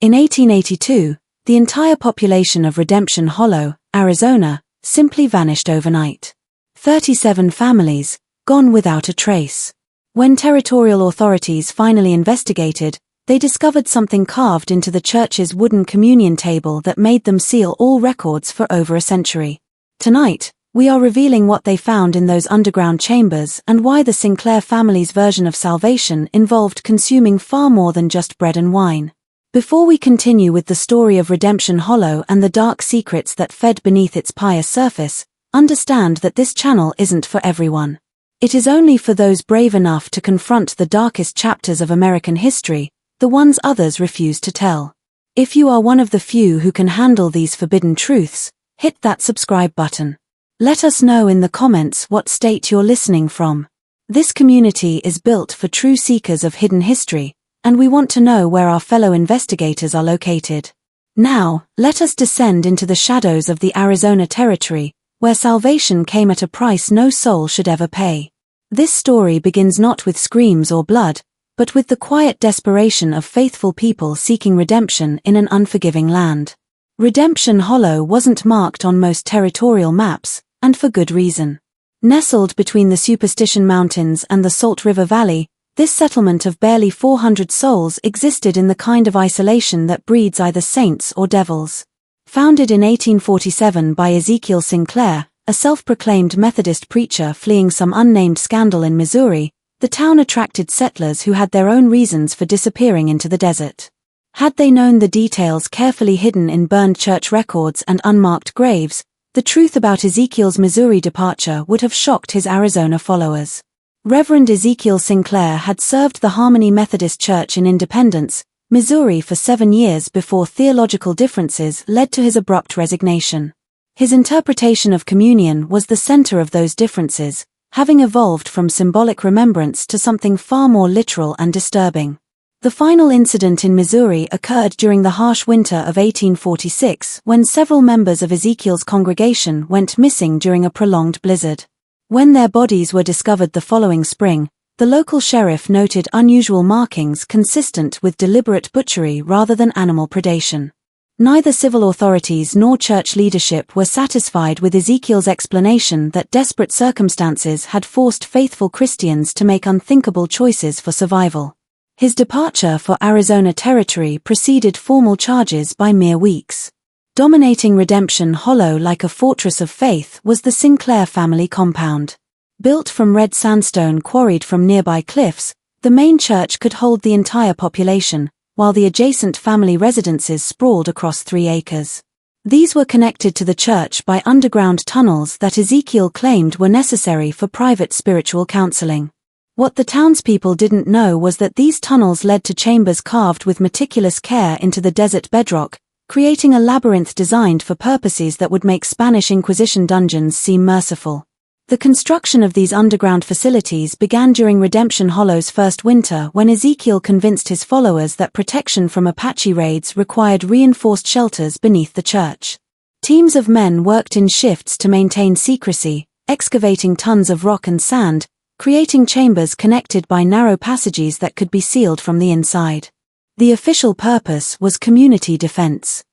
In 1882, the entire population of Redemption Hollow, Arizona, simply vanished overnight. 37 families, gone without a trace. When territorial authorities finally investigated, they discovered something carved into the church's wooden communion table that made them seal all records for over a century. Tonight, we are revealing what they found in those underground chambers and why the Sinclair family's version of salvation involved consuming far more than just bread and wine. Before we continue with the story of Redemption Hollow and the dark secrets that fed beneath its pious surface, understand that this channel isn't for everyone. It is only for those brave enough to confront the darkest chapters of American history, the ones others refuse to tell. If you are one of the few who can handle these forbidden truths, hit that subscribe button. Let us know in the comments what state you're listening from. This community is built for true seekers of hidden history, and we want to know where our fellow investigators are located. Now, let us descend into the shadows of the Arizona territory, where salvation came at a price no soul should ever pay. This story begins not with screams or blood, but with the quiet desperation of faithful people seeking redemption in an unforgiving land. Redemption Hollow wasn't marked on most territorial maps, and for good reason. Nestled between the Superstition Mountains and the Salt River Valley, this settlement of barely 400 souls existed in the kind of isolation that breeds either saints or devils. Founded in 1847 by Ezekiel Sinclair, a self-proclaimed Methodist preacher fleeing some unnamed scandal in Missouri, the town attracted settlers who had their own reasons for disappearing into the desert. Had they known the details carefully hidden in burned church records and unmarked graves, the truth about Ezekiel's Missouri departure would have shocked his Arizona followers. Reverend Ezekiel Sinclair had served the Harmony Methodist Church in Independence, Missouri for 7 years before theological differences led to his abrupt resignation. His interpretation of communion was the center of those differences, having evolved from symbolic remembrance to something far more literal and disturbing. The final incident in Missouri occurred during the harsh winter of 1846 when several members of Ezekiel's congregation went missing during a prolonged blizzard. When their bodies were discovered the following spring, the local sheriff noted unusual markings consistent with deliberate butchery rather than animal predation. Neither civil authorities nor church leadership were satisfied with Ezekiel's explanation that desperate circumstances had forced faithful Christians to make unthinkable choices for survival. His departure for Arizona territory preceded formal charges by mere weeks. Dominating Redemption Hollow like a fortress of faith was the Sinclair family compound. Built from red sandstone quarried from nearby cliffs, the main church could hold the entire population, while the adjacent family residences sprawled across 3 acres. These were connected to the church by underground tunnels that Ezekiel claimed were necessary for private spiritual counseling. What the townspeople didn't know was that these tunnels led to chambers carved with meticulous care into the desert bedrock, creating a labyrinth designed for purposes that would make Spanish Inquisition dungeons seem merciful. The construction of these underground facilities began during Redemption Hollow's first winter when Ezekiel convinced his followers that protection from Apache raids required reinforced shelters beneath the church. Teams of men worked in shifts to maintain secrecy, excavating tons of rock and sand, creating chambers connected by narrow passages that could be sealed from the inside. The official purpose was community defense.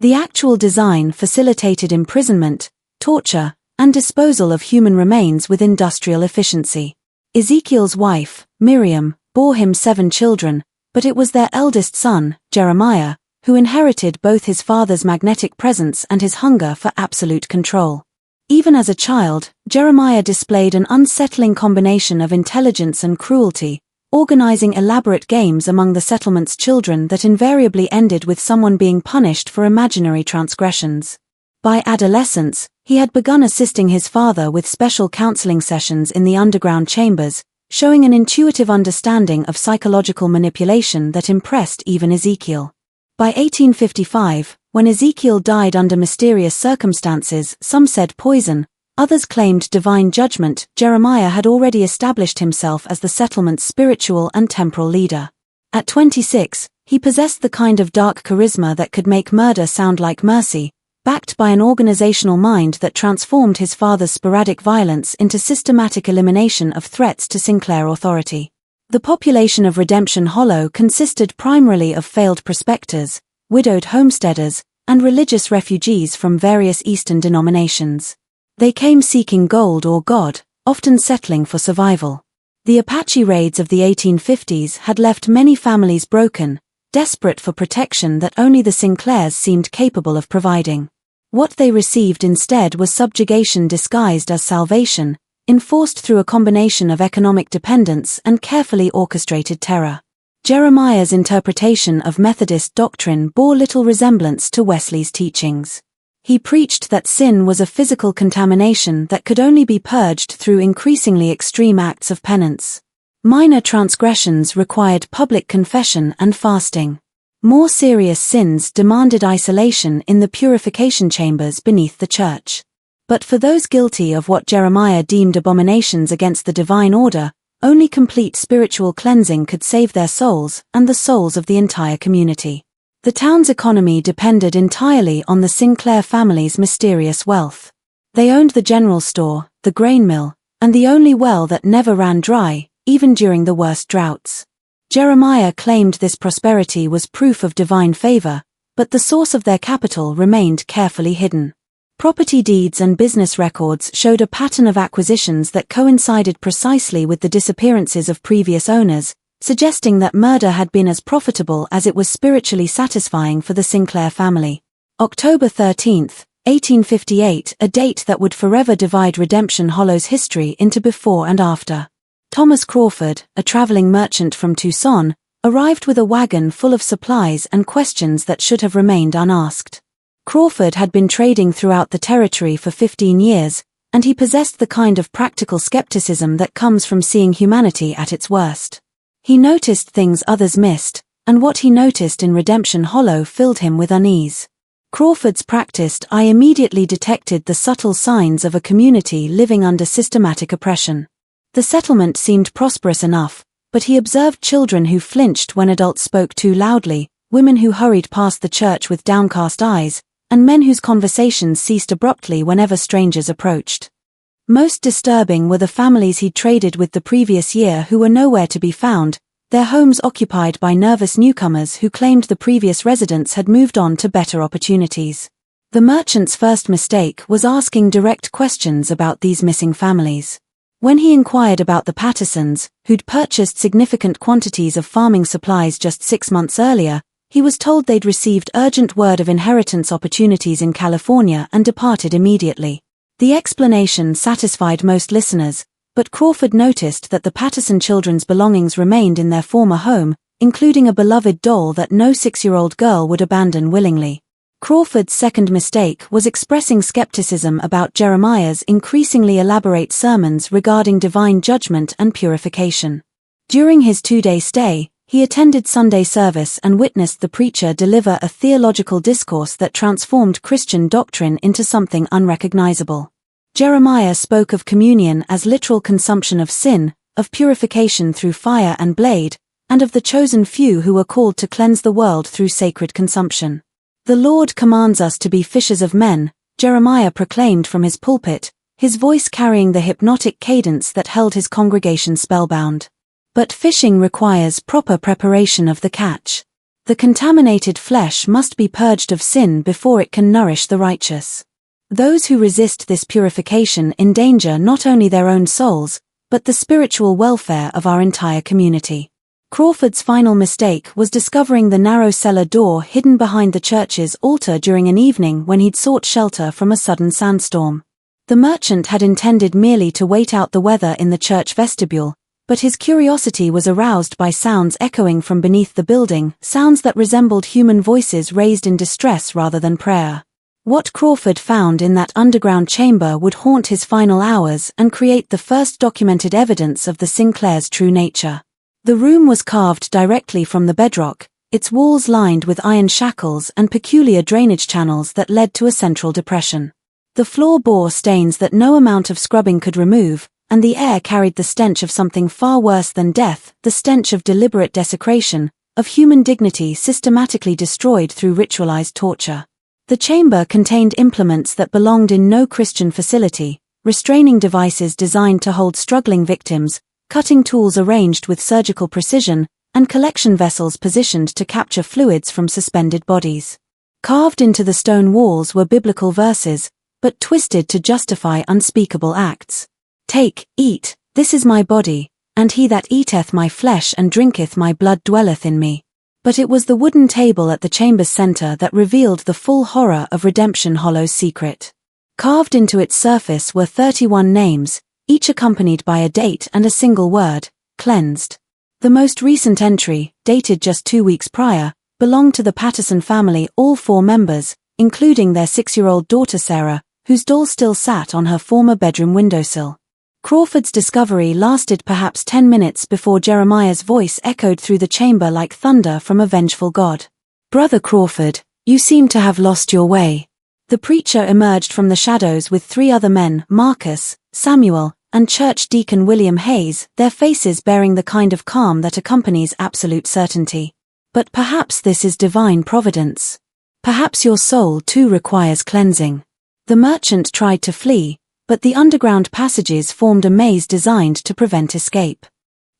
The actual design facilitated imprisonment, torture, and disposal of human remains with industrial efficiency. Ezekiel's wife, Miriam, bore him 7 children, but it was their eldest son, Jeremiah, who inherited both his father's magnetic presence and his hunger for absolute control. Even as a child, Jeremiah displayed an unsettling combination of intelligence and cruelty, organizing elaborate games among the settlement's children that invariably ended with someone being punished for imaginary transgressions. By adolescence, he had begun assisting his father with special counseling sessions in the underground chambers, showing an intuitive understanding of psychological manipulation that impressed even Ezekiel. By 1855, when Ezekiel died under mysterious circumstances, some said poison, others claimed divine judgment, Jeremiah had already established himself as the settlement's spiritual and temporal leader. At 26, he possessed the kind of dark charisma that could make murder sound like mercy, backed by an organizational mind that transformed his father's sporadic violence into systematic elimination of threats to Sinclair authority. The population of Redemption Hollow consisted primarily of failed prospectors, widowed homesteaders, and religious refugees from various Eastern denominations. They came seeking gold or God, often settling for survival. The Apache raids of the 1850s had left many families broken, desperate for protection that only the Sinclairs seemed capable of providing. What they received instead was subjugation disguised as salvation, enforced through a combination of economic dependence and carefully orchestrated terror. Jeremiah's interpretation of Methodist doctrine bore little resemblance to Wesley's teachings. He preached that sin was a physical contamination that could only be purged through increasingly extreme acts of penance. Minor transgressions required public confession and fasting. More serious sins demanded isolation in the purification chambers beneath the church. But for those guilty of what Jeremiah deemed abominations against the divine order, only complete spiritual cleansing could save their souls and the souls of the entire community. The town's economy depended entirely on the Sinclair family's mysterious wealth. They owned the general store, the grain mill, and the only well that never ran dry, even during the worst droughts. Jeremiah claimed this prosperity was proof of divine favor, but the source of their capital remained carefully hidden. Property deeds and business records showed a pattern of acquisitions that coincided precisely with the disappearances of previous owners, suggesting that murder had been as profitable as it was spiritually satisfying for the Sinclair family. October 13, 1858, a date that would forever divide Redemption Hollow's history into before and after. Thomas Crawford, a traveling merchant from Tucson, arrived with a wagon full of supplies and questions that should have remained unasked. Crawford had been trading throughout the territory for 15 years, and he possessed the kind of practical skepticism that comes from seeing humanity at its worst. He noticed things others missed, and what he noticed in Redemption Hollow filled him with unease. Crawford's practiced eye immediately detected the subtle signs of a community living under systematic oppression. The settlement seemed prosperous enough, but he observed children who flinched when adults spoke too loudly, women who hurried past the church with downcast eyes, and men whose conversations ceased abruptly whenever strangers approached. Most disturbing were the families he'd traded with the previous year who were nowhere to be found, their homes occupied by nervous newcomers who claimed the previous residents had moved on to better opportunities. The merchant's first mistake was asking direct questions about these missing families. When he inquired about the Pattersons, who'd purchased significant quantities of farming supplies just 6 months earlier, he was told they'd received urgent word of inheritance opportunities in California and departed immediately. The explanation satisfied most listeners, but Crawford noticed that the Patterson children's belongings remained in their former home, including a beloved doll that no 6-year-old girl would abandon willingly. Crawford's second mistake was expressing skepticism about Jeremiah's increasingly elaborate sermons regarding divine judgment and purification. During his 2-day stay, he attended Sunday service and witnessed the preacher deliver a theological discourse that transformed Christian doctrine into something unrecognizable. Jeremiah spoke of communion as literal consumption of sin, of purification through fire and blade, and of the chosen few who were called to cleanse the world through sacred consumption. "The Lord commands us to be fishers of men," Jeremiah proclaimed from his pulpit, his voice carrying the hypnotic cadence that held his congregation spellbound. But fishing requires proper preparation of the catch. The contaminated flesh must be purged of sin before it can nourish the righteous. Those who resist this purification endanger not only their own souls, but the spiritual welfare of our entire community. Crawford's final mistake was discovering the narrow cellar door hidden behind the church's altar during an evening when he'd sought shelter from a sudden sandstorm. The merchant had intended merely to wait out the weather in the church vestibule, but his curiosity was aroused by sounds echoing from beneath the building, sounds that resembled human voices raised in distress rather than prayer. What Crawford found in that underground chamber would haunt his final hours and create the first documented evidence of the Sinclair's true nature. The room was carved directly from the bedrock, its walls lined with iron shackles and peculiar drainage channels that led to a central depression. The floor bore stains that no amount of scrubbing could remove, and the air carried the stench of something far worse than death, the stench of deliberate desecration, of human dignity systematically destroyed through ritualized torture. The chamber contained implements that belonged in no Christian facility, restraining devices designed to hold struggling victims, cutting tools arranged with surgical precision, and collection vessels positioned to capture fluids from suspended bodies. Carved into the stone walls were biblical verses, but twisted to justify unspeakable acts. "Take, eat, this is my body, and he that eateth my flesh and drinketh my blood dwelleth in me." But it was the wooden table at the chamber's center that revealed the full horror of Redemption Hollow's secret. Carved into its surface were 31 names, each accompanied by a date and a single word: cleansed. The most recent entry, dated just 2 weeks prior, belonged to the Patterson family, all 4 members, including their 6-year-old daughter Sarah, whose doll still sat on her former bedroom windowsill. Crawford's discovery lasted perhaps 10 minutes before Jeremiah's voice echoed through the chamber like thunder from a vengeful God. "Brother Crawford, you seem to have lost your way." The preacher emerged from the shadows with 3 other men, Marcus, Samuel, and church deacon William Hayes, their faces bearing the kind of calm that accompanies absolute certainty. "But perhaps this is divine providence. Perhaps your soul too requires cleansing." The merchant tried to flee, but the underground passages formed a maze designed to prevent escape.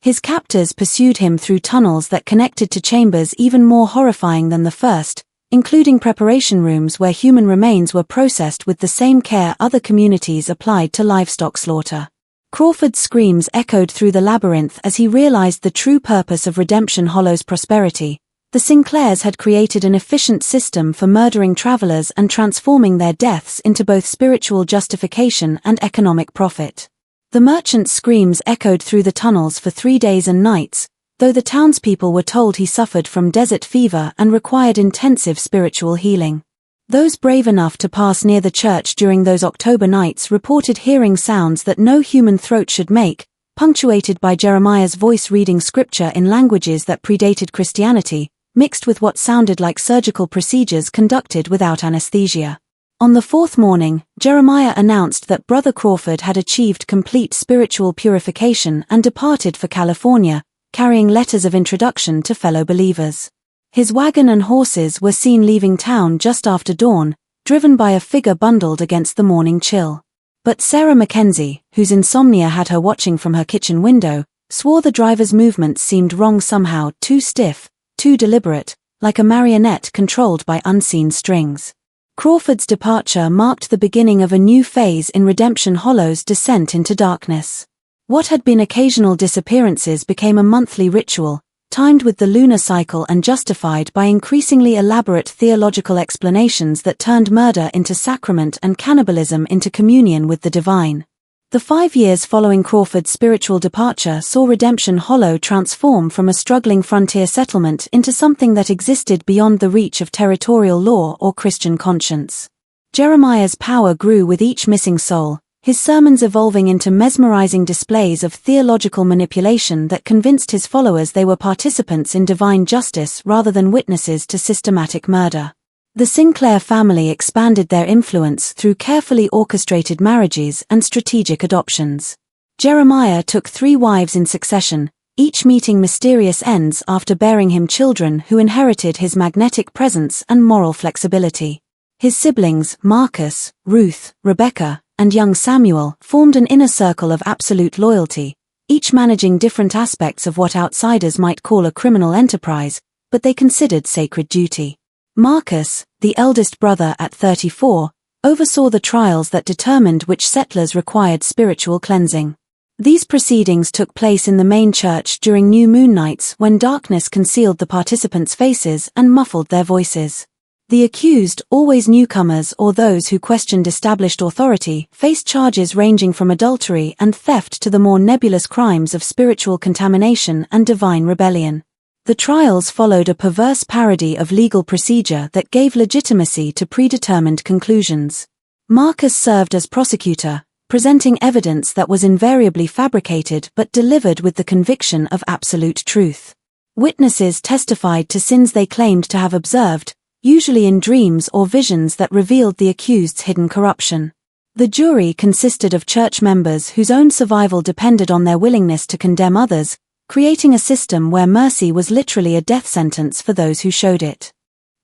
His captors pursued him through tunnels that connected to chambers even more horrifying than the first, including preparation rooms where human remains were processed with the same care other communities applied to livestock slaughter. Crawford's screams echoed through the labyrinth as he realized the true purpose of Redemption Hollow's prosperity. The Sinclairs had created an efficient system for murdering travelers and transforming their deaths into both spiritual justification and economic profit. The merchant's screams echoed through the tunnels for 3 days and nights, though the townspeople were told he suffered from desert fever and required intensive spiritual healing. Those brave enough to pass near the church during those October nights reported hearing sounds that no human throat should make, punctuated by Jeremiah's voice reading scripture in languages that predated Christianity, mixed with what sounded like surgical procedures conducted without anesthesia. On the 4th morning, Jeremiah announced that Brother Crawford had achieved complete spiritual purification and departed for California, carrying letters of introduction to fellow believers. His wagon and horses were seen leaving town just after dawn, driven by a figure bundled against the morning chill. But Sarah Mackenzie, whose insomnia had her watching from her kitchen window, swore the driver's movements seemed wrong somehow, too stiff, too deliberate, like a marionette controlled by unseen strings. Crawford's departure marked the beginning of a new phase in Redemption Hollow's descent into darkness. What had been occasional disappearances became a monthly ritual, timed with the lunar cycle and justified by increasingly elaborate theological explanations that turned murder into sacrament and cannibalism into communion with the divine. The 5 years following Crawford's spiritual departure saw Redemption Hollow transform from a struggling frontier settlement into something that existed beyond the reach of territorial law or Christian conscience. Jeremiah's power grew with each missing soul, his sermons evolving into mesmerizing displays of theological manipulation that convinced his followers they were participants in divine justice rather than witnesses to systematic murder. The Sinclair family expanded their influence through carefully orchestrated marriages and strategic adoptions. Jeremiah took 3 wives in succession, each meeting mysterious ends after bearing him children who inherited his magnetic presence and moral flexibility. His siblings, Marcus, Ruth, Rebecca, and young Samuel, formed an inner circle of absolute loyalty, each managing different aspects of what outsiders might call a criminal enterprise, but they considered sacred duty. Marcus, the eldest brother at 34, oversaw the trials that determined which settlers required spiritual cleansing. These proceedings took place in the main church during new moon nights when darkness concealed the participants' faces and muffled their voices. The accused, always newcomers or those who questioned established authority, faced charges ranging from adultery and theft to the more nebulous crimes of spiritual contamination and divine rebellion. The trials followed a perverse parody of legal procedure that gave legitimacy to predetermined conclusions. Marcus served as prosecutor, presenting evidence that was invariably fabricated but delivered with the conviction of absolute truth. Witnesses testified to sins they claimed to have observed, usually in dreams or visions that revealed the accused's hidden corruption. The jury consisted of church members whose own survival depended on their willingness to condemn others, creating a system where mercy was literally a death sentence for those who showed it.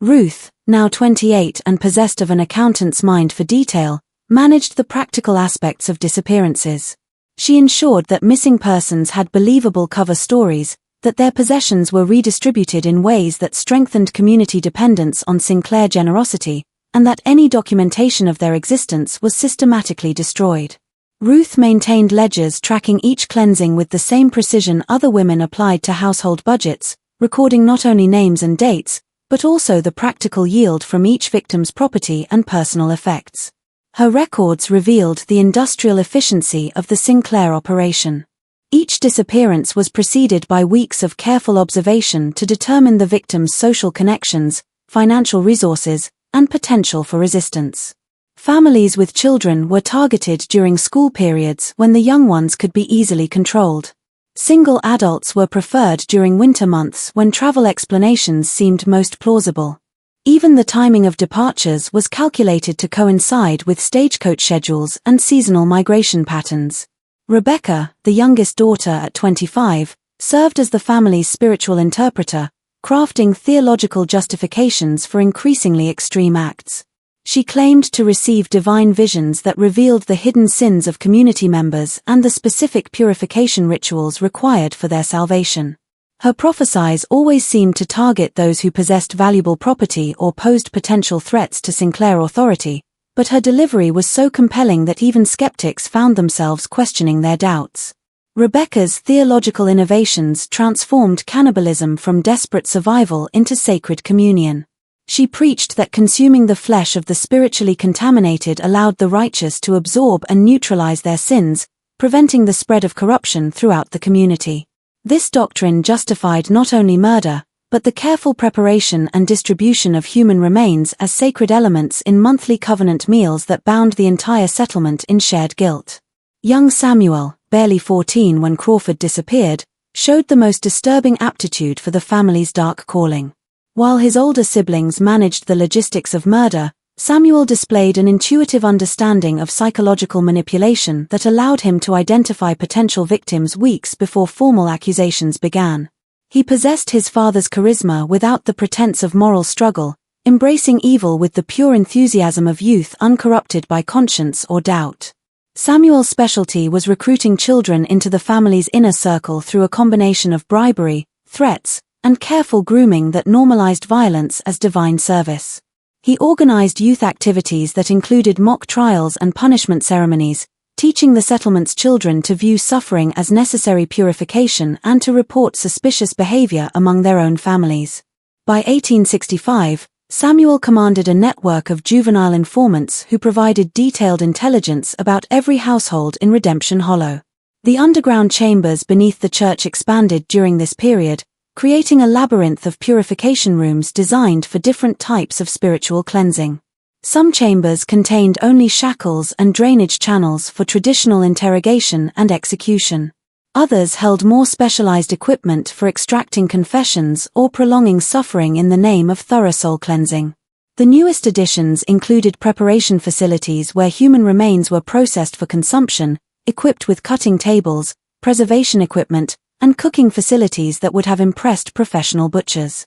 Ruth, now 28 and possessed of an accountant's mind for detail, managed the practical aspects of disappearances. She ensured that missing persons had believable cover stories, that their possessions were redistributed in ways that strengthened community dependence on Sinclair generosity, and that any documentation of their existence was systematically destroyed. Ruth maintained ledgers tracking each cleansing with the same precision other women applied to household budgets, recording not only names and dates, but also the practical yield from each victim's property and personal effects. Her records revealed the industrial efficiency of the Sinclair operation. Each disappearance was preceded by weeks of careful observation to determine the victim's social connections, financial resources, and potential for resistance. Families with children were targeted during school periods when the young ones could be easily controlled. Single adults were preferred during winter months when travel explanations seemed most plausible. Even the timing of departures was calculated to coincide with stagecoach schedules and seasonal migration patterns. Rebecca, the youngest daughter at 25, served as the family's spiritual interpreter, crafting theological justifications for increasingly extreme acts. She claimed to receive divine visions that revealed the hidden sins of community members and the specific purification rituals required for their salvation. Her prophecies always seemed to target those who possessed valuable property or posed potential threats to Sinclair authority, but her delivery was so compelling that even skeptics found themselves questioning their doubts. Rebecca's theological innovations transformed cannibalism from desperate survival into sacred communion. She preached that consuming the flesh of the spiritually contaminated allowed the righteous to absorb and neutralize their sins, preventing the spread of corruption throughout the community. This doctrine justified not only murder, but the careful preparation and distribution of human remains as sacred elements in monthly covenant meals that bound the entire settlement in shared guilt. Young Samuel, barely 14 when Crawford disappeared, showed the most disturbing aptitude for the family's dark calling. While his older siblings managed the logistics of murder, Samuel displayed an intuitive understanding of psychological manipulation that allowed him to identify potential victims weeks before formal accusations began. He possessed his father's charisma without the pretense of moral struggle, embracing evil with the pure enthusiasm of youth uncorrupted by conscience or doubt. Samuel's specialty was recruiting children into the family's inner circle through a combination of bribery, threats, and careful grooming that normalized violence as divine service. He organized youth activities that included mock trials and punishment ceremonies, teaching the settlement's children to view suffering as necessary purification and to report suspicious behavior among their own families. By 1865, Samuel commanded a network of juvenile informants who provided detailed intelligence about every household in Redemption Hollow. The underground chambers beneath the church expanded during this period, creating a labyrinth of purification rooms designed for different types of spiritual cleansing. Some chambers contained only shackles and drainage channels for traditional interrogation and execution. Others held more specialized equipment for extracting confessions or prolonging suffering in the name of thorough soul cleansing. The newest additions included preparation facilities where human remains were processed for consumption, equipped with cutting tables, preservation equipment, and cooking facilities that would have impressed professional butchers.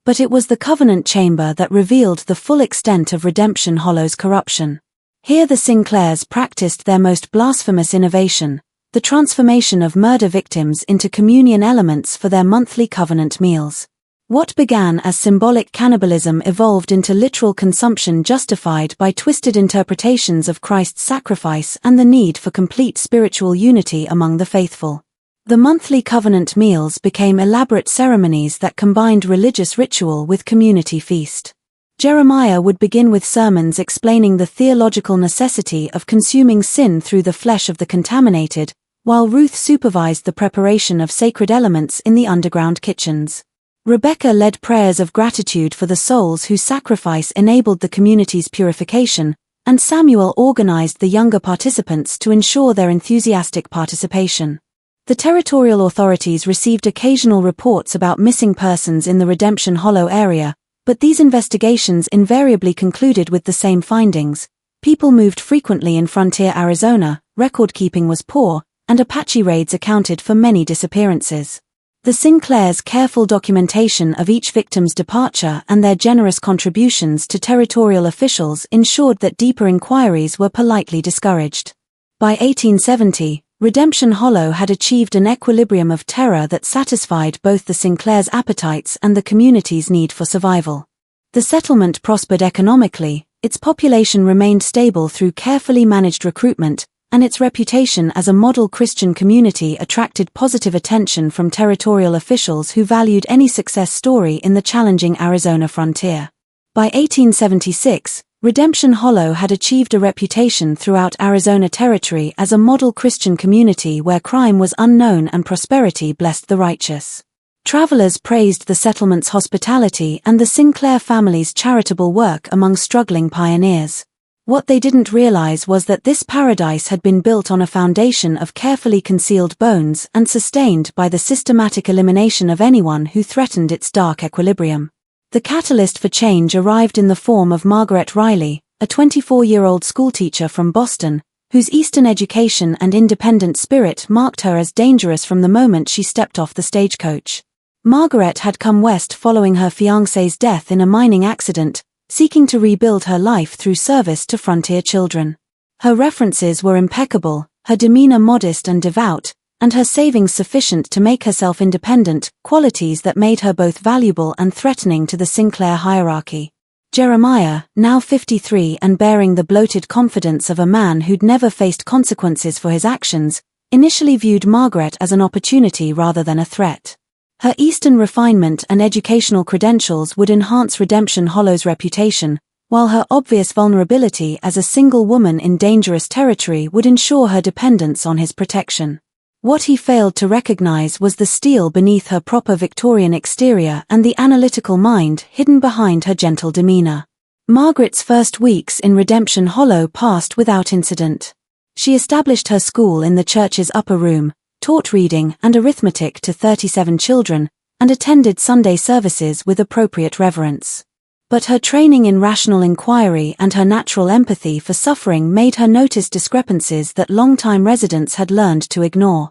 But it was the Covenant Chamber that revealed the full extent of Redemption Hollow's corruption. Here the Sinclairs practiced their most blasphemous innovation, the transformation of murder victims into communion elements for their monthly covenant meals. What began as symbolic cannibalism evolved into literal consumption justified by twisted interpretations of Christ's sacrifice and the need for complete spiritual unity among the faithful. The monthly covenant meals became elaborate ceremonies that combined religious ritual with community feast. Jeremiah would begin with sermons explaining the theological necessity of consuming sin through the flesh of the contaminated, while Ruth supervised the preparation of sacred elements in the underground kitchens. Rebecca led prayers of gratitude for the souls whose sacrifice enabled the community's purification, and Samuel organized the younger participants to ensure their enthusiastic participation. The territorial authorities received occasional reports about missing persons in the Redemption Hollow area, but these investigations invariably concluded with the same findings. People moved frequently in frontier Arizona, record-keeping was poor, and Apache raids accounted for many disappearances. The Sinclairs' careful documentation of each victim's departure and their generous contributions to territorial officials ensured that deeper inquiries were politely discouraged. By 1870, Redemption Hollow had achieved an equilibrium of terror that satisfied both the Sinclairs' appetites and the community's need for survival. The settlement prospered economically, its population remained stable through carefully managed recruitment, and its reputation as a model Christian community attracted positive attention from territorial officials who valued any success story in the challenging Arizona frontier. By 1876, Redemption Hollow had achieved a reputation throughout Arizona Territory as a model Christian community where crime was unknown and prosperity blessed the righteous. Travelers praised the settlement's hospitality and the Sinclair family's charitable work among struggling pioneers. What they didn't realize was that this paradise had been built on a foundation of carefully concealed bones and sustained by the systematic elimination of anyone who threatened its dark equilibrium. The catalyst for change arrived in the form of Margaret Riley, a 24-year-old schoolteacher from Boston, whose Eastern education and independent spirit marked her as dangerous from the moment she stepped off the stagecoach. Margaret had come west following her fiancé's death in a mining accident, seeking to rebuild her life through service to frontier children. Her references were impeccable, her demeanor modest and devout, and her savings sufficient to make herself independent, qualities that made her both valuable and threatening to the Sinclair hierarchy. Jeremiah, now 53 and bearing the bloated confidence of a man who'd never faced consequences for his actions, initially viewed Margaret as an opportunity rather than a threat. Her Eastern refinement and educational credentials would enhance Redemption Hollow's reputation, while her obvious vulnerability as a single woman in dangerous territory would ensure her dependence on his protection. What he failed to recognize was the steel beneath her proper Victorian exterior and the analytical mind hidden behind her gentle demeanor. Margaret's first weeks in Redemption Hollow passed without incident. She established her school in the church's upper room, taught reading and arithmetic to 37 children, and attended Sunday services with appropriate reverence. But her training in rational inquiry and her natural empathy for suffering made her notice discrepancies that longtime residents had learned to ignore.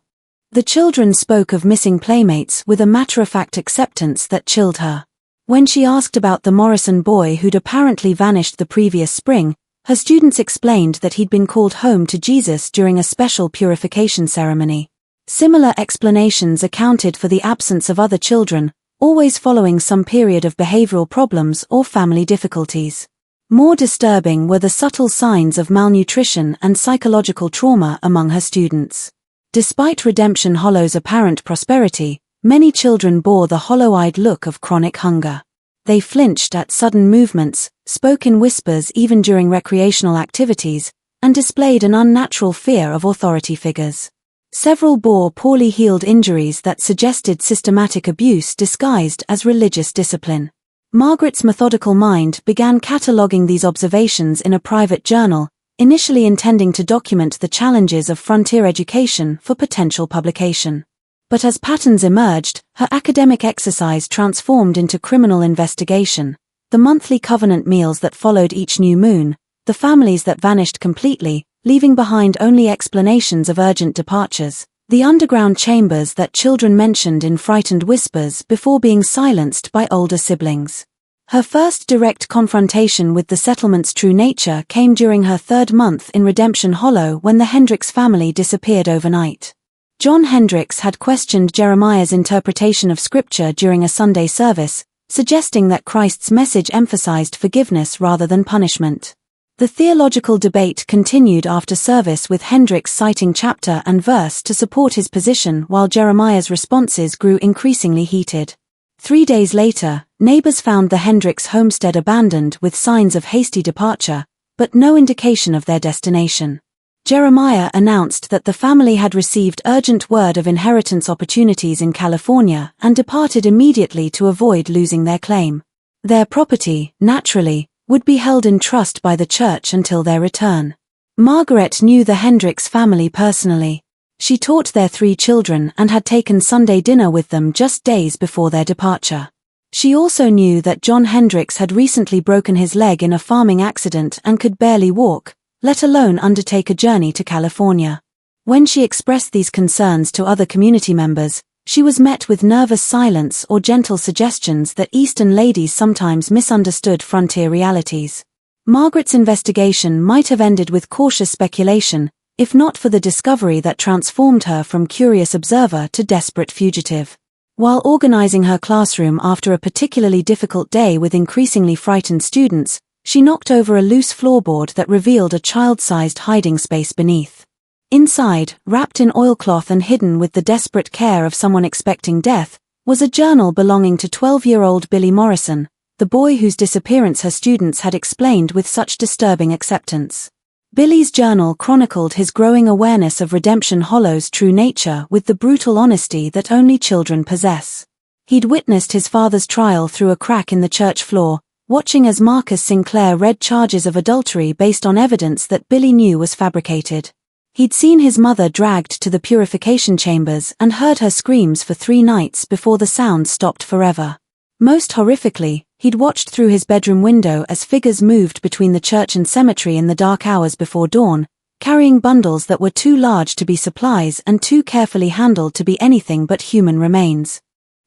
The children spoke of missing playmates with a matter-of-fact acceptance that chilled her. When she asked about the Morrison boy who'd apparently vanished the previous spring, her students explained that he'd been called home to Jesus during a special purification ceremony. Similar explanations accounted for the absence of other children, always following some period of behavioral problems or family difficulties. More disturbing were the subtle signs of malnutrition and psychological trauma among her students. Despite Redemption Hollow's apparent prosperity, many children bore the hollow-eyed look of chronic hunger. They flinched at sudden movements, spoke in whispers even during recreational activities, and displayed an unnatural fear of authority figures. Several bore poorly healed injuries that suggested systematic abuse disguised as religious discipline. Margaret's methodical mind began cataloguing these observations in a private journal, initially intending to document the challenges of frontier education for potential publication. But as patterns emerged, her academic exercise transformed into criminal investigation. The monthly covenant meals that followed each new moon, the families that vanished completely, leaving behind only explanations of urgent departures, the underground chambers that children mentioned in frightened whispers before being silenced by older siblings. Her first direct confrontation with the settlement's true nature came during her third month in Redemption Hollow when the Hendricks family disappeared overnight. John Hendricks had questioned Jeremiah's interpretation of Scripture during a Sunday service, suggesting that Christ's message emphasized forgiveness rather than punishment. The theological debate continued after service with Hendricks citing chapter and verse to support his position while Jeremiah's responses grew increasingly heated. 3 days later, neighbors found the Hendricks homestead abandoned with signs of hasty departure, but no indication of their destination. Jeremiah announced that the family had received urgent word of inheritance opportunities in California and departed immediately to avoid losing their claim. Their property, naturally, would be held in trust by the church until their return. Margaret knew the Hendricks family personally. She taught their 3 children and had taken Sunday dinner with them just days before their departure. She also knew that John Hendricks had recently broken his leg in a farming accident and could barely walk, let alone undertake a journey to California. When she expressed these concerns to other community members, she was met with nervous silence or gentle suggestions that Eastern ladies sometimes misunderstood frontier realities. Margaret's investigation might have ended with cautious speculation, if not for the discovery that transformed her from curious observer to desperate fugitive. While organizing her classroom after a particularly difficult day with increasingly frightened students, she knocked over a loose floorboard that revealed a child-sized hiding space beneath. Inside, wrapped in oilcloth and hidden with the desperate care of someone expecting death, was a journal belonging to 12-year-old Billy Morrison, the boy whose disappearance her students had explained with such disturbing acceptance. Billy's journal chronicled his growing awareness of Redemption Hollow's true nature with the brutal honesty that only children possess. He'd witnessed his father's trial through a crack in the church floor, watching as Marcus Sinclair read charges of adultery based on evidence that Billy knew was fabricated. He'd seen his mother dragged to the purification chambers and heard her screams for 3 nights before the sound stopped forever. Most horrifically, he'd watched through his bedroom window as figures moved between the church and cemetery in the dark hours before dawn, carrying bundles that were too large to be supplies and too carefully handled to be anything but human remains.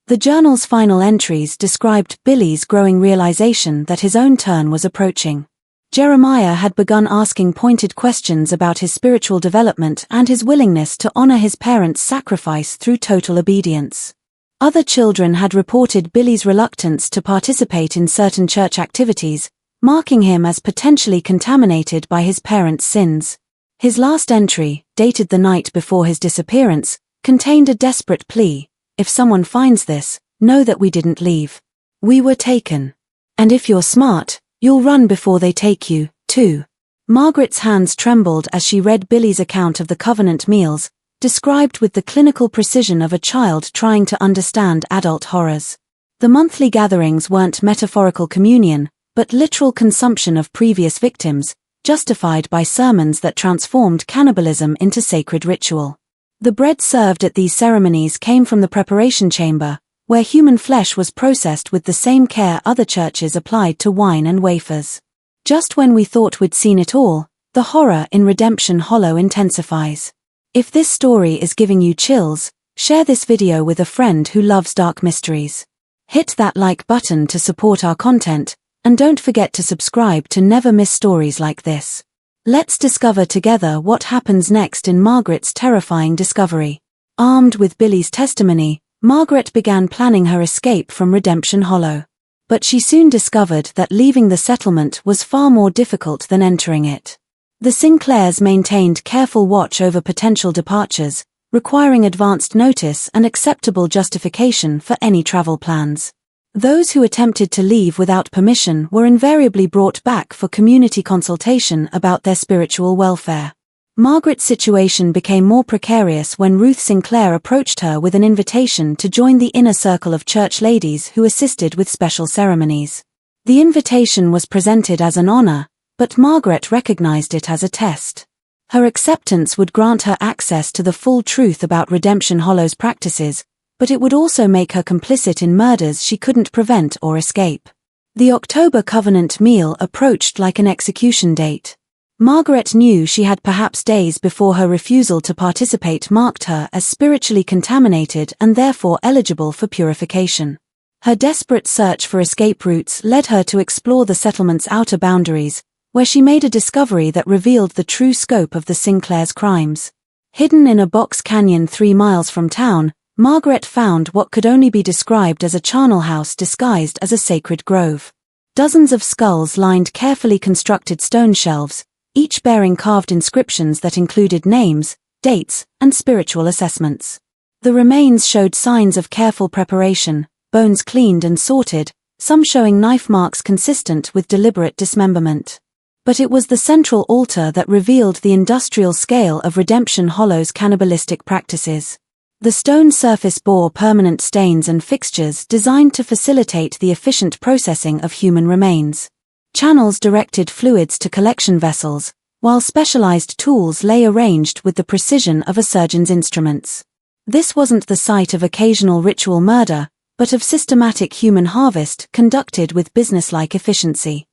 The journal's final entries described Billy's growing realization that his own turn was approaching. Jeremiah had begun asking pointed questions about his spiritual development and his willingness to honor his parents' sacrifice through total obedience. Other children had reported Billy's reluctance to participate in certain church activities, marking him as potentially contaminated by his parents' sins. His last entry, dated the night before his disappearance, contained a desperate plea: "If someone finds this, know that we didn't leave. We were taken. And if you're smart, you'll run before they take you, too." Margaret's hands trembled as she read Billy's account of the Covenant meals, described with the clinical precision of a child trying to understand adult horrors. The monthly gatherings weren't metaphorical communion, but literal consumption of previous victims, justified by sermons that transformed cannibalism into sacred ritual. The bread served at these ceremonies came from the preparation chamber, where human flesh was processed with the same care other churches applied to wine and wafers. Just when we thought we'd seen it all, the horror in Redemption Hollow intensifies. If this story is giving you chills, share this video with a friend who loves dark mysteries. Hit that like button to support our content, and don't forget to subscribe to never miss stories like this. Let's discover together what happens next in Margaret's terrifying discovery. Armed with Billy's testimony, Margaret began planning her escape from Redemption Hollow. But she soon discovered that leaving the settlement was far more difficult than entering it. The Sinclairs maintained careful watch over potential departures, requiring advanced notice and acceptable justification for any travel plans. Those who attempted to leave without permission were invariably brought back for community consultation about their spiritual welfare. Margaret's situation became more precarious when Ruth Sinclair approached her with an invitation to join the inner circle of church ladies who assisted with special ceremonies. The invitation was presented as an honor, but Margaret recognized it as a test. Her acceptance would grant her access to the full truth about Redemption Hollow's practices, but it would also make her complicit in murders she couldn't prevent or escape. The October Covenant meal approached like an execution date. Margaret knew she had perhaps days before her refusal to participate marked her as spiritually contaminated and therefore eligible for purification. Her desperate search for escape routes led her to explore the settlement's outer boundaries, where she made a discovery that revealed the true scope of the Sinclairs' crimes. Hidden in a box canyon 3 miles from town, Margaret found what could only be described as a charnel house disguised as a sacred grove. Dozens of skulls lined carefully constructed stone shelves, each bearing carved inscriptions that included names, dates, and spiritual assessments. The remains showed signs of careful preparation, bones cleaned and sorted, some showing knife marks consistent with deliberate dismemberment. But it was the central altar that revealed the industrial scale of Redemption Hollow's cannibalistic practices. The stone surface bore permanent stains and fixtures designed to facilitate the efficient processing of human remains. Channels directed fluids to collection vessels, while specialized tools lay arranged with the precision of a surgeon's instruments. This wasn't the site of occasional ritual murder, but of systematic human harvest conducted with businesslike efficiency.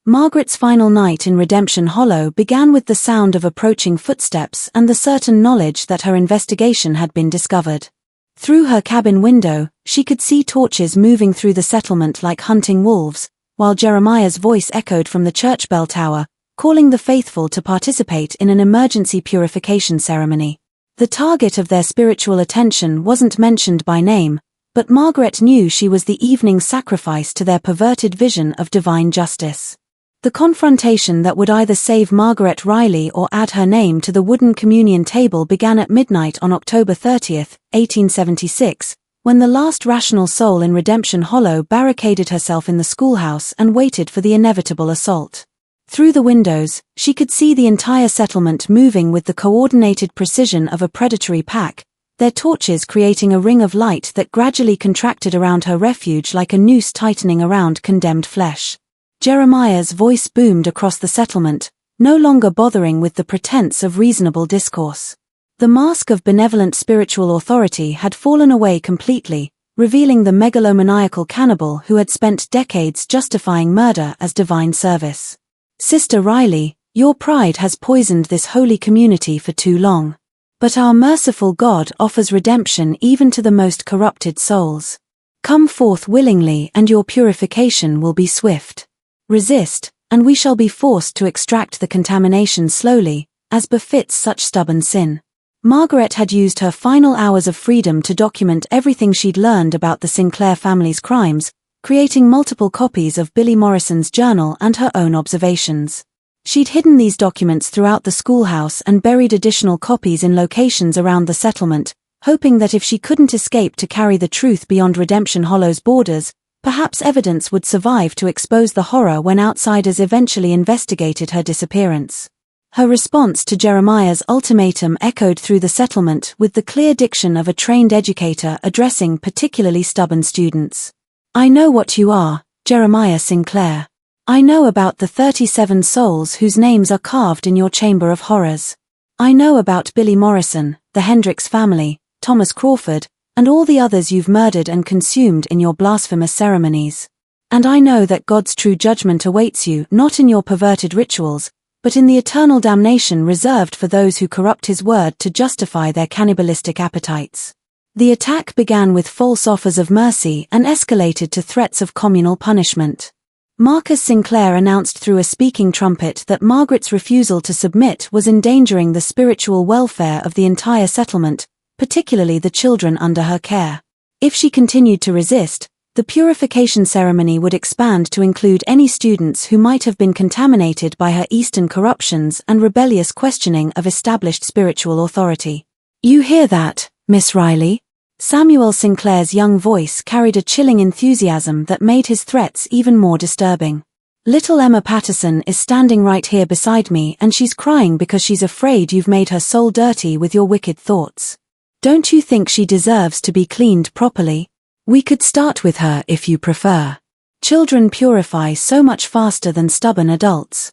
Margaret's final night in Redemption Hollow began with the sound of approaching footsteps and the certain knowledge that her investigation had been discovered. Through her cabin window, she could see torches moving through the settlement like hunting wolves, while Jeremiah's voice echoed from the church bell tower, calling the faithful to participate in an emergency purification ceremony. The target of their spiritual attention wasn't mentioned by name, but Margaret knew she was the evening sacrifice to their perverted vision of divine justice. The confrontation that would either save Margaret Riley or add her name to the wooden communion table began at midnight on October 30, 1876, when the last rational soul in Redemption Hollow barricaded herself in the schoolhouse and waited for the inevitable assault. Through the windows, she could see the entire settlement moving with the coordinated precision of a predatory pack, their torches creating a ring of light that gradually contracted around her refuge like a noose tightening around condemned flesh. Jeremiah's voice boomed across the settlement, no longer bothering with the pretense of reasonable discourse. The mask of benevolent spiritual authority had fallen away completely, revealing the megalomaniacal cannibal who had spent decades justifying murder as divine service. Sister Riley, your pride has poisoned this holy community for too long. But our merciful God offers redemption even to the most corrupted souls. Come forth willingly and your purification will be swift. Resist, and we shall be forced to extract the contamination slowly, as befits such stubborn sin. Margaret had used her final hours of freedom to document everything she'd learned about the Sinclair family's crimes, creating multiple copies of Billy Morrison's journal and her own observations. She'd hidden these documents throughout the schoolhouse and buried additional copies in locations around the settlement, hoping that if she couldn't escape to carry the truth beyond Redemption Hollow's borders, perhaps evidence would survive to expose the horror when outsiders eventually investigated her disappearance. Her response to Jeremiah's ultimatum echoed through the settlement with the clear diction of a trained educator addressing particularly stubborn students. I know what you are, Jeremiah Sinclair. I know about the 37 souls whose names are carved in your chamber of horrors. I know about Billy Morrison, the Hendricks family, Thomas Crawford, and all the others you've murdered and consumed in your blasphemous ceremonies. And I know that God's true judgment awaits you not in your perverted rituals, but in the eternal damnation reserved for those who corrupt His word to justify their cannibalistic appetites. The attack began with false offers of mercy and escalated to threats of communal punishment. Marcus Sinclair announced through a speaking trumpet that Margaret's refusal to submit was endangering the spiritual welfare of the entire settlement, particularly the children under her care. If she continued to resist, the purification ceremony would expand to include any students who might have been contaminated by her Eastern corruptions and rebellious questioning of established spiritual authority. You hear that, Miss Riley? Samuel Sinclair's young voice carried a chilling enthusiasm that made his threats even more disturbing. Little Emma Patterson is standing right here beside me and she's crying because she's afraid you've made her soul dirty with your wicked thoughts. Don't you think she deserves to be cleaned properly? We could start with her if you prefer. Children purify so much faster than stubborn adults.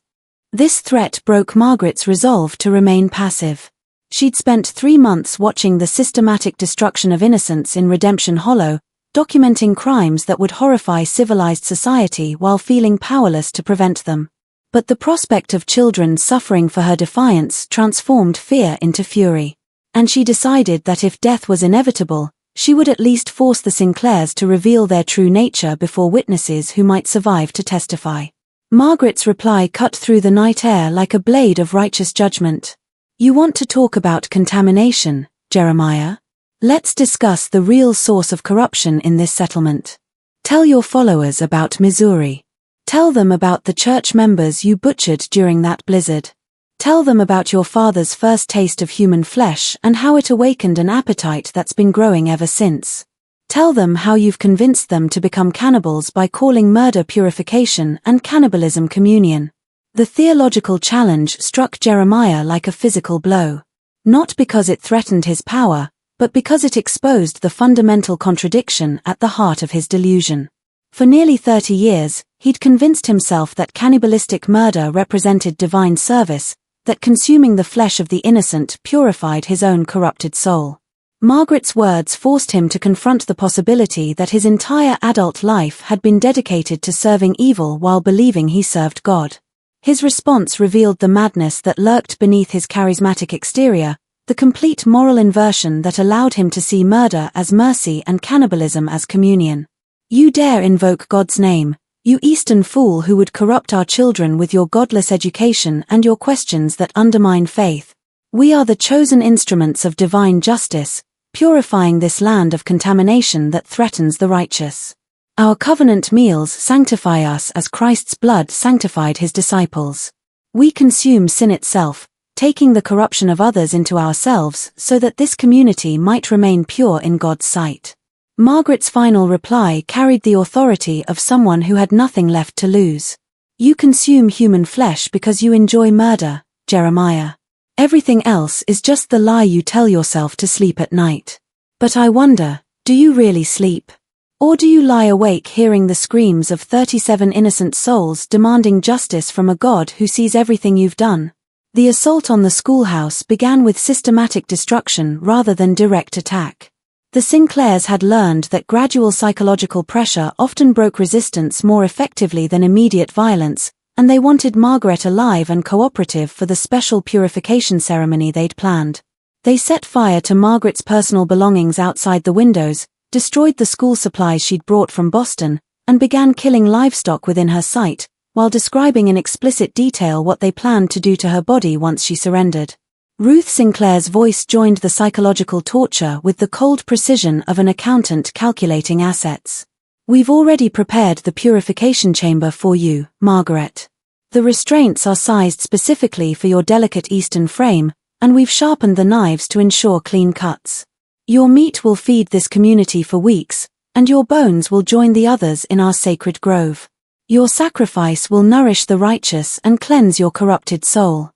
This threat broke Margaret's resolve to remain passive. She'd spent 3 months watching the systematic destruction of innocents in Redemption Hollow, documenting crimes that would horrify civilized society while feeling powerless to prevent them. But the prospect of children suffering for her defiance transformed fear into fury. And she decided that if death was inevitable, she would at least force the Sinclairs to reveal their true nature before witnesses who might survive to testify. Margaret's reply cut through the night air like a blade of righteous judgment. You want to talk about contamination, Jeremiah? Let's discuss the real source of corruption in this settlement. Tell your followers about Missouri. Tell them about the church members you butchered during that blizzard. Tell them about your father's first taste of human flesh and how it awakened an appetite that's been growing ever since. Tell them how you've convinced them to become cannibals by calling murder purification and cannibalism communion. The theological challenge struck Jeremiah like a physical blow. Not because it threatened his power, but because it exposed the fundamental contradiction at the heart of his delusion. For nearly 30 years, he'd convinced himself that cannibalistic murder represented divine service, that consuming the flesh of the innocent purified his own corrupted soul. Margaret's words forced him to confront the possibility that his entire adult life had been dedicated to serving evil while believing he served God. His response revealed the madness that lurked beneath his charismatic exterior, the complete moral inversion that allowed him to see murder as mercy and cannibalism as communion. You dare invoke God's name, You Eastern fool who would corrupt our children with your godless education and your questions that undermine faith. We are the chosen instruments of divine justice, purifying this land of contamination that threatens the righteous. Our covenant meals sanctify us as Christ's blood sanctified his disciples. We consume sin itself, taking the corruption of others into ourselves so that this community might remain pure in God's sight. Margaret's final reply carried the authority of someone who had nothing left to lose. You consume human flesh because you enjoy murder, Jeremiah. Everything else is just the lie you tell yourself to sleep at night. But I wonder, do you really sleep? Or do you lie awake hearing the screams of 37 innocent souls demanding justice from a God who sees everything you've done? The assault on the schoolhouse began with systematic destruction rather than direct attack. The Sinclairs had learned that gradual psychological pressure often broke resistance more effectively than immediate violence, and they wanted Margaret alive and cooperative for the special purification ceremony they'd planned. They set fire to Margaret's personal belongings outside the windows, destroyed the school supplies she'd brought from Boston, and began killing livestock within her sight, while describing in explicit detail what they planned to do to her body once she surrendered. Ruth Sinclair's voice joined the psychological torture with the cold precision of an accountant calculating assets. We've already prepared the purification chamber for you, Margaret. The restraints are sized specifically for your delicate Eastern frame, and we've sharpened the knives to ensure clean cuts. Your meat will feed this community for weeks, and your bones will join the others in our sacred grove. Your sacrifice will nourish the righteous and cleanse your corrupted soul.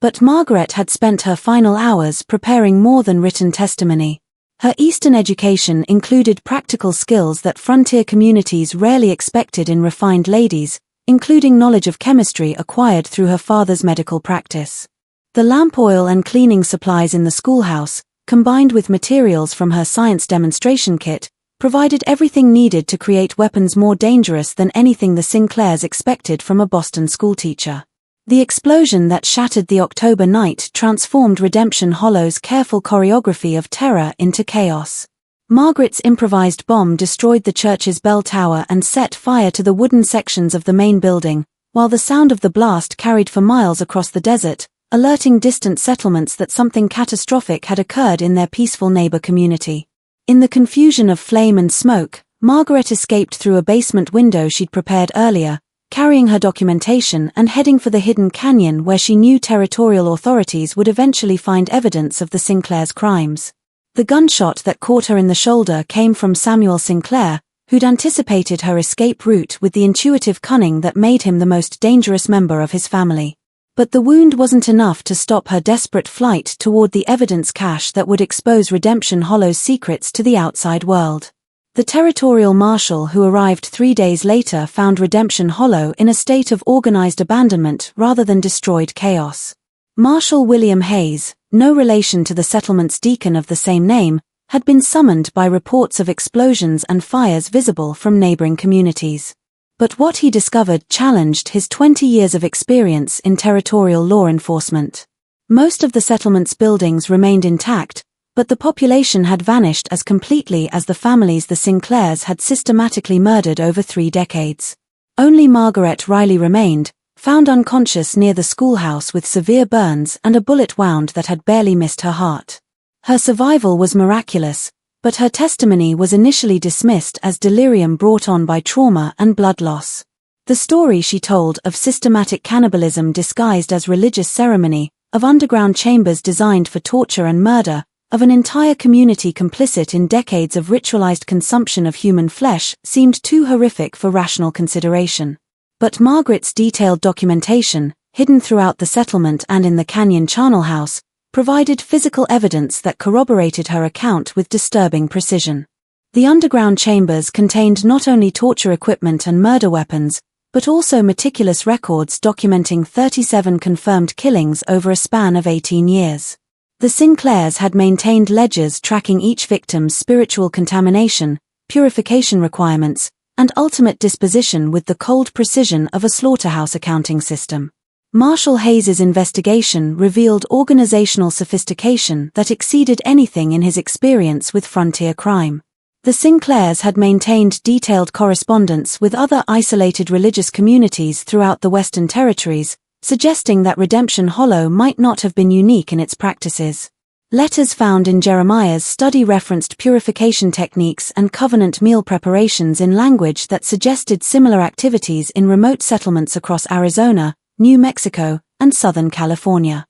But Margaret had spent her final hours preparing more than written testimony. Her Eastern education included practical skills that frontier communities rarely expected in refined ladies, including knowledge of chemistry acquired through her father's medical practice. The lamp oil and cleaning supplies in the schoolhouse, combined with materials from her science demonstration kit, provided everything needed to create weapons more dangerous than anything the Sinclairs expected from a Boston schoolteacher. The explosion that shattered the October night transformed Redemption Hollow's careful choreography of terror into chaos. Margaret's improvised bomb destroyed the church's bell tower and set fire to the wooden sections of the main building, while the sound of the blast carried for miles across the desert, alerting distant settlements that something catastrophic had occurred in their peaceful neighbor community. In the confusion of flame and smoke, Margaret escaped through a basement window she'd prepared earlier, carrying her documentation and heading for the hidden canyon where she knew territorial authorities would eventually find evidence of the Sinclairs' crimes. The gunshot that caught her in the shoulder came from Samuel Sinclair, who'd anticipated her escape route with the intuitive cunning that made him the most dangerous member of his family. But the wound wasn't enough to stop her desperate flight toward the evidence cache that would expose Redemption Hollow's secrets to the outside world. The territorial marshal who arrived 3 days later found Redemption Hollow in a state of organized abandonment rather than destroyed chaos. Marshal William Hayes, no relation to the settlement's deacon of the same name, had been summoned by reports of explosions and fires visible from neighboring communities. But what he discovered challenged his 20 years of experience in territorial law enforcement. Most of the settlement's buildings remained intact, but the population had vanished as completely as the families the Sinclairs had systematically murdered over 3 decades. Only Margaret Riley remained, found unconscious near the schoolhouse with severe burns and a bullet wound that had barely missed her heart. Her survival was miraculous, but her testimony was initially dismissed as delirium brought on by trauma and blood loss. The story she told of systematic cannibalism disguised as religious ceremony, of underground chambers designed for torture and murder, of an entire community complicit in decades of ritualized consumption of human flesh seemed too horrific for rational consideration. But Margaret's detailed documentation, hidden throughout the settlement and in the Canyon charnel house, provided physical evidence that corroborated her account with disturbing precision. The underground chambers contained not only torture equipment and murder weapons, but also meticulous records documenting 37 confirmed killings over a span of 18 years. The Sinclairs had maintained ledgers tracking each victim's spiritual contamination, purification requirements, and ultimate disposition with the cold precision of a slaughterhouse accounting system. Marshal Hayes's investigation revealed organizational sophistication that exceeded anything in his experience with frontier crime. The Sinclairs had maintained detailed correspondence with other isolated religious communities throughout the Western Territories, suggesting that Redemption Hollow might not have been unique in its practices. Letters found in Jeremiah's study referenced purification techniques and covenant meal preparations in language that suggested similar activities in remote settlements across Arizona, New Mexico, and Southern California.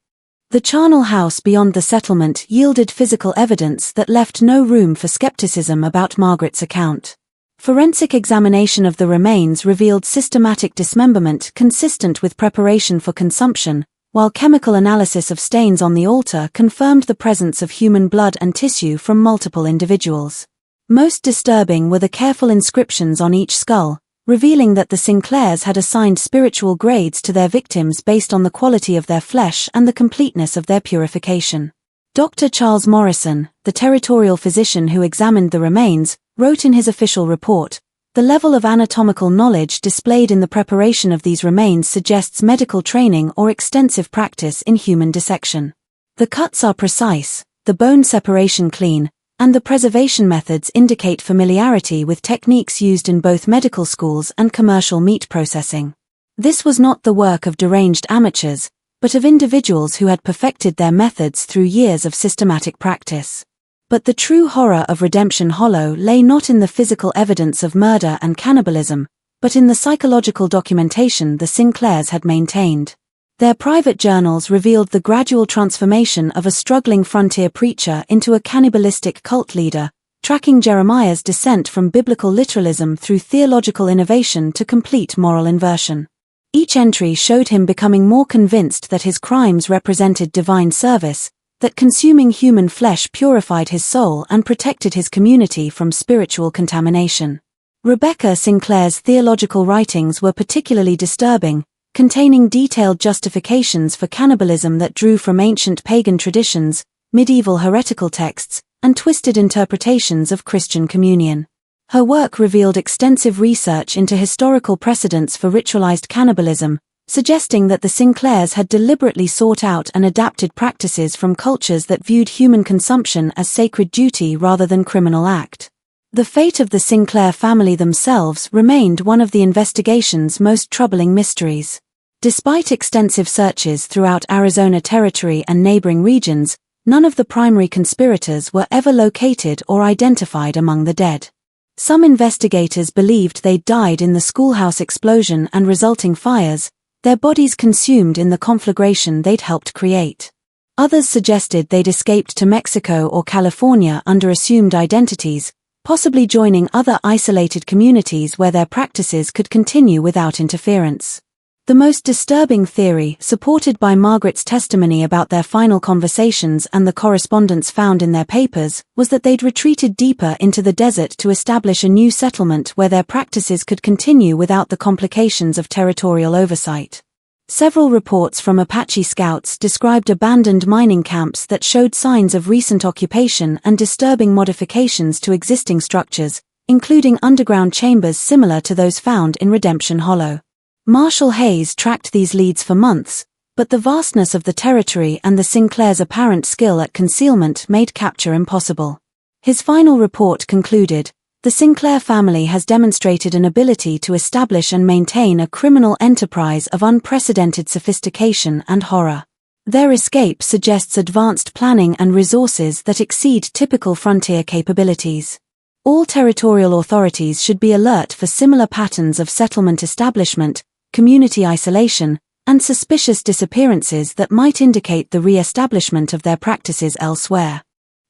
The charnel house beyond the settlement yielded physical evidence that left no room for skepticism about Margaret's account. Forensic examination of the remains revealed systematic dismemberment consistent with preparation for consumption, while chemical analysis of stains on the altar confirmed the presence of human blood and tissue from multiple individuals. Most disturbing were the careful inscriptions on each skull, revealing that the Sinclairs had assigned spiritual grades to their victims based on the quality of their flesh and the completeness of their purification. Dr. Charles Morrison, the territorial physician who examined the remains, wrote in his official report, "The level of anatomical knowledge displayed in the preparation of these remains suggests medical training or extensive practice in human dissection. The cuts are precise, the bone separation clean, and the preservation methods indicate familiarity with techniques used in both medical schools and commercial meat processing. This was not the work of deranged amateurs, but of individuals who had perfected their methods through years of systematic practice." But the true horror of Redemption Hollow lay not in the physical evidence of murder and cannibalism, but in the psychological documentation the Sinclairs had maintained. Their private journals revealed the gradual transformation of a struggling frontier preacher into a cannibalistic cult leader, tracking Jeremiah's descent from biblical literalism through theological innovation to complete moral inversion. Each entry showed him becoming more convinced that his crimes represented divine service, that consuming human flesh purified his soul and protected his community from spiritual contamination. Rebecca Sinclair's theological writings were particularly disturbing, containing detailed justifications for cannibalism that drew from ancient pagan traditions, medieval heretical texts, and twisted interpretations of Christian communion. Her work revealed extensive research into historical precedents for ritualized cannibalism, suggesting that the Sinclairs had deliberately sought out and adapted practices from cultures that viewed human consumption as sacred duty rather than criminal act. The fate of the Sinclair family themselves remained one of the investigation's most troubling mysteries. Despite extensive searches throughout Arizona Territory and neighboring regions, none of the primary conspirators were ever located or identified among the dead. Some investigators believed they'd died in the schoolhouse explosion and resulting fires, their bodies consumed in the conflagration they'd helped create. Others suggested they'd escaped to Mexico or California under assumed identities, possibly joining other isolated communities where their practices could continue without interference. The most disturbing theory, supported by Margaret's testimony about their final conversations and the correspondence found in their papers, was that they'd retreated deeper into the desert to establish a new settlement where their practices could continue without the complications of territorial oversight. Several reports from Apache scouts described abandoned mining camps that showed signs of recent occupation and disturbing modifications to existing structures, including underground chambers similar to those found in Redemption Hollow. Marshall Hayes tracked these leads for months, but the vastness of the territory and the Sinclairs' apparent skill at concealment made capture impossible. His final report concluded, "The Sinclair family has demonstrated an ability to establish and maintain a criminal enterprise of unprecedented sophistication and horror. Their escape suggests advanced planning and resources that exceed typical frontier capabilities. All territorial authorities should be alert for similar patterns of settlement establishment, community isolation, and suspicious disappearances that might indicate the re-establishment of their practices elsewhere."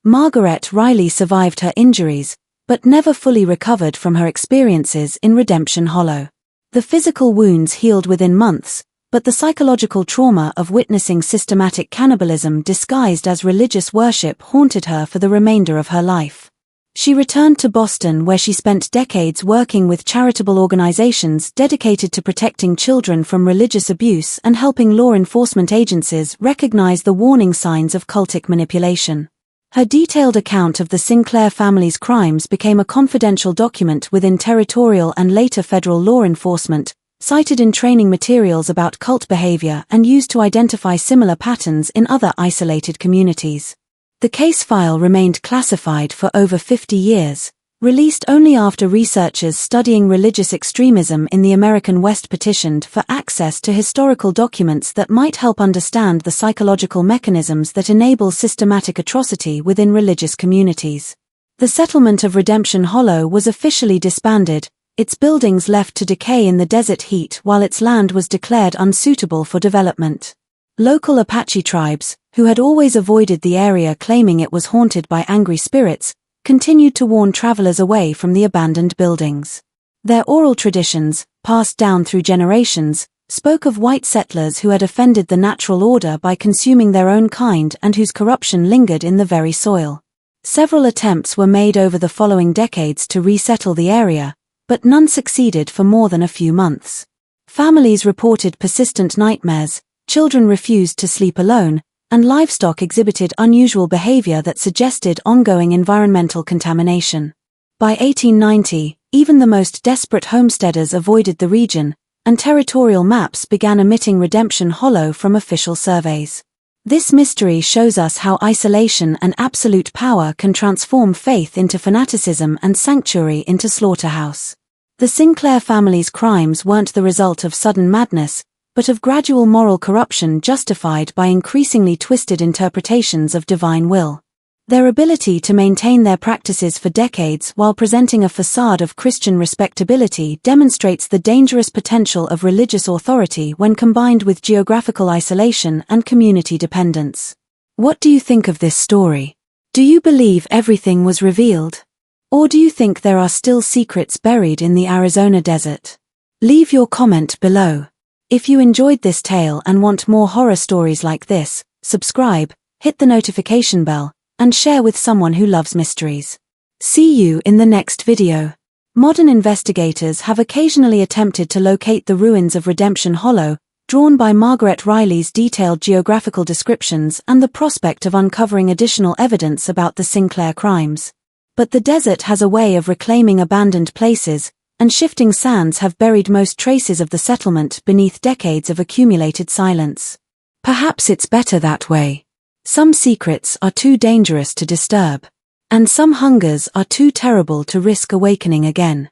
Margaret Riley survived her injuries, but never fully recovered from her experiences in Redemption Hollow. The physical wounds healed within months, but the psychological trauma of witnessing systematic cannibalism disguised as religious worship haunted her for the remainder of her life. She returned to Boston, where she spent decades working with charitable organizations dedicated to protecting children from religious abuse and helping law enforcement agencies recognize the warning signs of cultic manipulation. Her detailed account of the Sinclair family's crimes became a confidential document within territorial and later federal law enforcement, cited in training materials about cult behavior and used to identify similar patterns in other isolated communities. The case file remained classified for over 50 years, Released only after researchers studying religious extremism in the American West petitioned for access to historical documents that might help understand the psychological mechanisms that enable systematic atrocity within religious communities. The settlement of Redemption Hollow was officially disbanded, its buildings left to decay in the desert heat while its land was declared unsuitable for development. Local Apache tribes, who had always avoided the area claiming it was haunted by angry spirits, continued to warn travelers away from the abandoned buildings. Their oral traditions, passed down through generations, spoke of white settlers who had offended the natural order by consuming their own kind and whose corruption lingered in the very soil. Several attempts were made over the following decades to resettle the area, but none succeeded for more than a few months. Families reported persistent nightmares, children refused to sleep alone, and livestock exhibited unusual behavior that suggested ongoing environmental contamination. By 1890, even the most desperate homesteaders avoided the region, and territorial maps began omitting Redemption Hollow from official surveys. This mystery shows us how isolation and absolute power can transform faith into fanaticism and sanctuary into slaughterhouse. The Sinclair family's crimes weren't the result of sudden madness, but of gradual moral corruption justified by increasingly twisted interpretations of divine will. Their ability to maintain their practices for decades while presenting a facade of Christian respectability demonstrates the dangerous potential of religious authority when combined with geographical isolation and community dependence. What do you think of this story? Do you believe everything was revealed? Or do you think there are still secrets buried in the Arizona desert? Leave your comment below. If you enjoyed this tale and want more horror stories like this, subscribe, hit the notification bell, and share with someone who loves mysteries. See you in the next video. Modern investigators have occasionally attempted to locate the ruins of Redemption Hollow, drawn by Margaret Riley's detailed geographical descriptions and the prospect of uncovering additional evidence about the Sinclair crimes. But the desert has a way of reclaiming abandoned places, and shifting sands have buried most traces of the settlement beneath decades of accumulated silence. Perhaps it's better that way. Some secrets are too dangerous to disturb, and some hungers are too terrible to risk awakening again.